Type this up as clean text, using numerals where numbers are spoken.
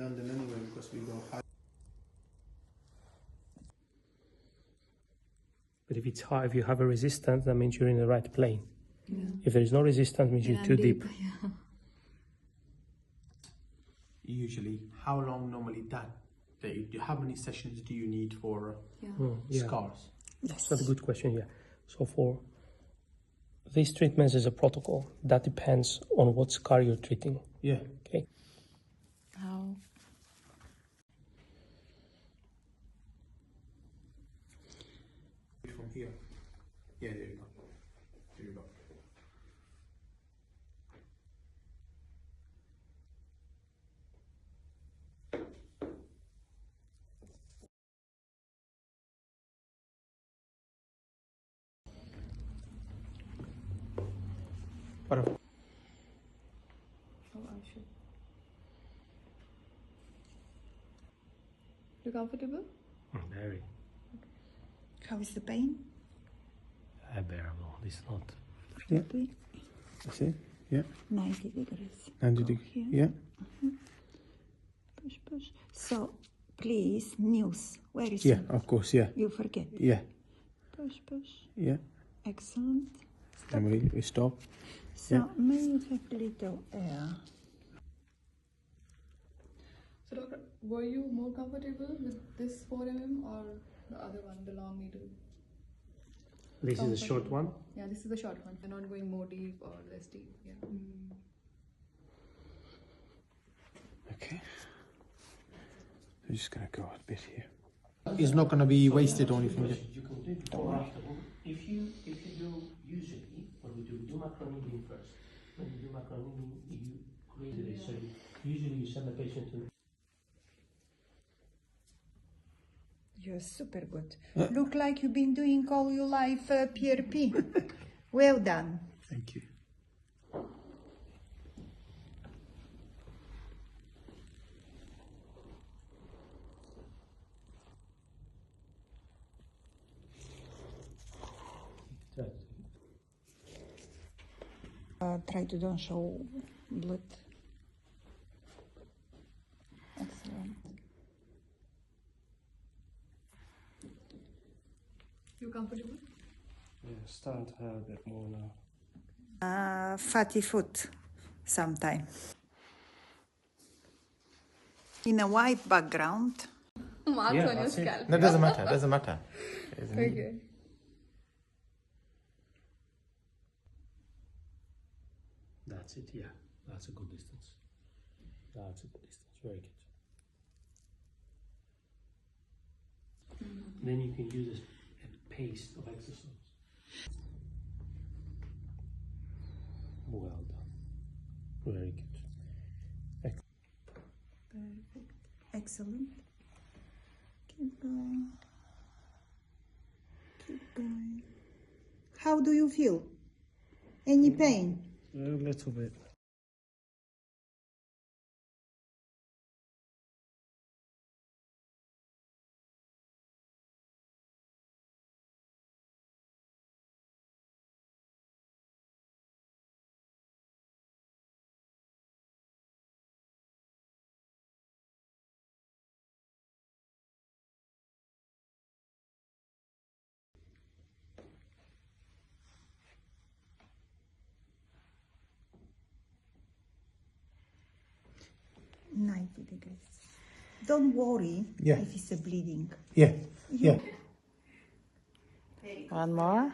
London anyway because we go high. But if it's high, if you have a resistance, that means you're in the right plane. Yeah. If there is no resistance, it means you're too deep. Yeah. Usually, how long normally how many sessions do you need for scars? That's a good question, yeah. So for these treatments is a protocol. That depends on what scar you're treating. Yeah. Okay. How? From here. Yeah, there you go. There you go. Oh, I should. You comfortable? Very. How is the pain? Bearable. It's not. Yeah. That's it. Yeah. 90 degrees. 90 degrees. Yeah. Push, push. So, please, news. Where is Yeah, it? of course, yeah. You forget. Yeah. Push, push. Yeah. Excellent. And we stop. So, may you have little air? So, doctor, were you more comfortable with this 4 mm or the other one, the long needle? This is a short one? Yeah, this is the short one. You're not going more deep or less deep. Yeah. Okay. I'm just going to go a bit here. It's not going to be wasted or anything. You can do before after. If you do usually what we do microneedling first. When you do microneedling, you create it. So usually you send the patient to. You're super good. Look like you've been doing all your life PRP. Well done. Thank you. Try to don't show blood. Excellent. You comfortable? Yeah, starting to have a bit more now. Fatty foot sometime. In a white background. Marks on your that's it. scalp. No, doesn't matter. Doesn't matter. Okay. That's it, yeah. That's a good distance. That's a good distance. Very good. Then you can use a pace of exercise. Well done. Very good. Perfect. Excellent. Keep going. Keep going. How do you feel? Any pain? A little bit. $90. Don't worry Yeah. if it's a bleeding. Yeah. Yeah. One more.